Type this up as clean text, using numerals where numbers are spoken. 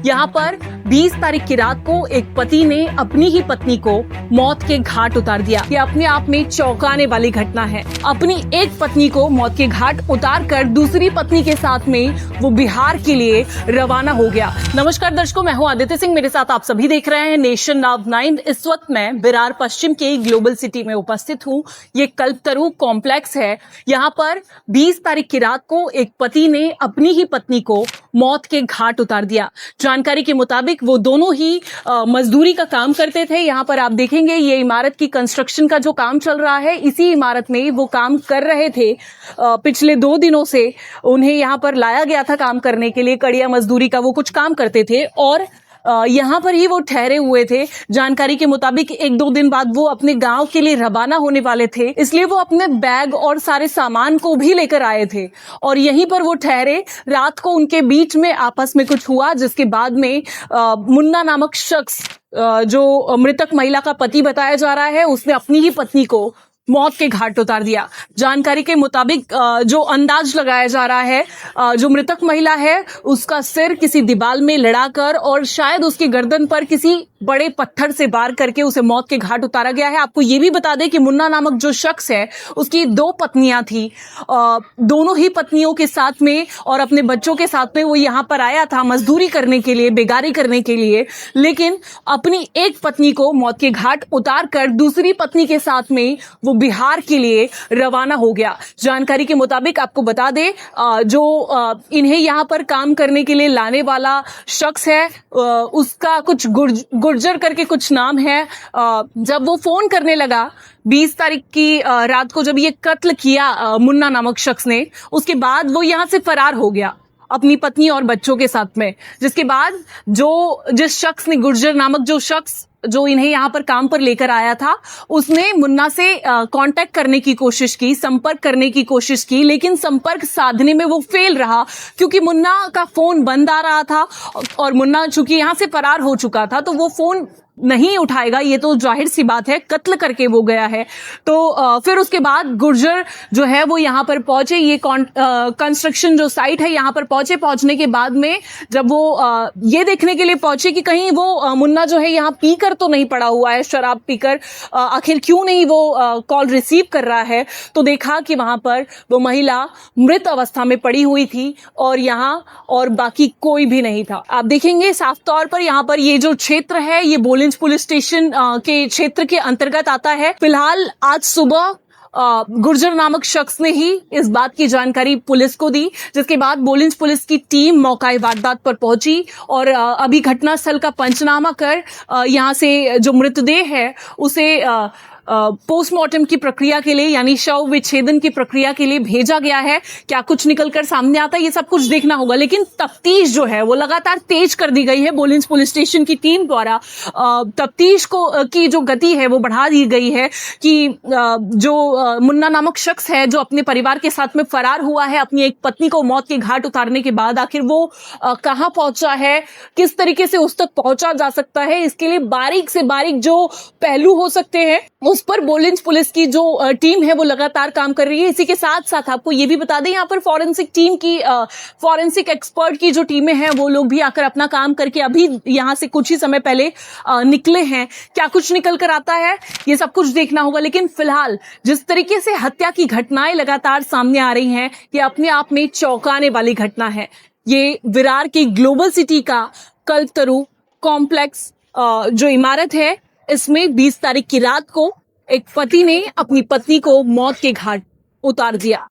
यहाँ पर 20 तारीख की रात को एक पति ने अपनी ही पत्नी को मौत के घाट उतार दिया। ये अपने आप में चौंकाने वाली घटना है। अपनी एक पत्नी को मौत के घाट उतार कर दूसरी पत्नी के साथ में वो बिहार के लिए रवाना हो गया। नमस्कार दर्शकों, मैं हूं आदित्य सिंह, मेरे साथ आप सभी देख रहे हैं नेशन नाउ 9। इस वक्त मैं विरार पश्चिम के ग्लोबल सिटी में उपस्थित हूं। ये कल्पतरू कॉम्प्लेक्स है। यहाँ पर 20 तारीख की रात को एक पति ने अपनी ही पत्नी को मौत के घाट उतार दिया। जानकारी के मुताबिक वो दोनों ही मजदूरी का काम करते थे। यहाँ पर आप देखेंगे ये इमारत की कंस्ट्रक्शन का जो काम चल रहा है, इसी इमारत में वो काम कर रहे थे। पिछले 2 दिनों से उन्हें यहाँ पर लाया गया था काम करने के लिए, कड़िया मजदूरी का वो कुछ काम करते थे और यहाँ पर ही वो ठहरे हुए थे। जानकारी के मुताबिक 1-2 दिन बाद वो अपने गांव के लिए रवाना होने वाले थे, इसलिए वो अपने बैग और सारे सामान को भी लेकर आए थे और यहीं पर वो ठहरे। रात को उनके बीच में आपस में कुछ हुआ, जिसके बाद में मुन्ना नामक शख्स, जो मृतक महिला का पति बताया जा रहा है, उसने अपनी ही पत्नी को मौत के घाट उतार दिया। जानकारी के मुताबिक जो अंदाज लगाया जा रहा है, जो मृतक महिला है उसका सिर किसी दीवार में लड़ाकर और शायद उसकी गर्दन पर किसी बड़े पत्थर से वार करके उसे मौत के घाट उतारा गया है। आपको ये भी बता दें कि मुन्ना नामक जो शख्स है उसकी 2 पत्नियां थी। दोनों ही पत्नियों के साथ में और अपने बच्चों के साथ में वो यहाँ पर आया था मजदूरी करने के लिए, बेगारी करने के लिए, लेकिन अपनी एक पत्नी को मौत के घाट उतार कर दूसरी पत्नी के साथ में वो बिहार के लिए रवाना हो गया। जानकारी के मुताबिक आपको बता दें, जो इन्हें यहाँ पर काम करने के लिए लाने वाला शख्स है, उसका कुछ गुर्जर करके कुछ नाम है। जब वो फोन करने लगा 20 तारीख की रात को, जब ये कत्ल किया मुन्ना नामक शख्स ने, उसके बाद वो यहाँ से फरार हो गया अपनी पत्नी और बच्चों के साथ में। जिसके बाद जिस शख्स ने, गुर्जर नामक जो शख्स जो इन्हें यहाँ पर काम पर लेकर आया था, उसने मुन्ना से कांटेक्ट करने की कोशिश की, संपर्क करने की कोशिश की, लेकिन संपर्क साधने में वो फेल रहा क्योंकि मुन्ना का फोन बंद आ रहा था और मुन्ना चूंकि यहाँ से फरार हो चुका था तो वो फोन नहीं उठाएगा, ये तो जाहिर सी बात है, कत्ल करके वो गया है। तो फिर उसके बाद गुर्जर जो है वो यहाँ पर पहुंचे, ये कंस्ट्रक्शन जो साइट है यहाँ पर पहुंचे। पहुंचने के बाद में जब वो ये देखने के लिए पहुंचे कि कहीं वो मुन्ना जो है यहाँ पीकर तो नहीं पड़ा हुआ है, शराब पीकर आखिर क्यों नहीं वो कॉल रिसीव कर रहा है, तो देखा कि वहां पर वो महिला मृत अवस्था में पड़ी हुई थी और यहाँ और बाकी कोई भी नहीं था। आप देखेंगे साफ तौर पर यहाँ पर ये जो क्षेत्र है ये बोलिंज पुलिस स्टेशन के क्षेत्र के अंतर्गत आता है। फिलहाल आज सुबह गुर्जर नामक शख्स ने ही इस बात की जानकारी पुलिस को दी, जिसके बाद बोलिंज पुलिस की टीम मौका वारदात पर पहुंची और अभी घटनास्थल का पंचनामा कर यहां से जो मृतदेह है उसे पोस्टमार्टम की प्रक्रिया के लिए, यानी शव विच्छेदन की प्रक्रिया के लिए भेजा गया है। क्या कुछ निकलकर सामने आता है ये सब कुछ देखना होगा, लेकिन तफ्तीश जो है वो लगातार तेज कर दी गई है। बोलिंज पुलिस स्टेशन की टीम द्वारा तफ्तीश की जो गति है वो बढ़ा दी गई है कि जो मुन्ना नामक शख्स है जो अपने परिवार के साथ में फरार हुआ है अपनी एक पत्नी को मौत के घाट उतारने के बाद, आखिर वो कहाँ पहुंचा है, किस तरीके से उस तक पहुंचा जा सकता है, इसके लिए बारीक से बारीक जो पहलू हो सकते हैं उस पर बोलिंज पुलिस की जो टीम है वो लगातार काम कर रही है। इसी के साथ साथ आपको ये भी बता दें, यहाँ पर फॉरेंसिक टीम की, फॉरेंसिक एक्सपर्ट की जो टीमें हैं वो लोग भी आकर अपना काम करके अभी यहाँ से कुछ ही समय पहले निकले हैं। क्या कुछ निकल कर आता है ये सब कुछ देखना होगा, लेकिन फिलहाल जिस तरीके से हत्या की घटनाएं लगातार सामने आ रही हैं ये अपने आप में चौंकाने वाली घटना है। ये विरार की ग्लोबल सिटी का कल्पतरू कॉम्प्लेक्स जो इमारत है, इसमें 20 तारीख की रात को एक पति ने अपनी पत्नी को मौत के घाट उतार दिया।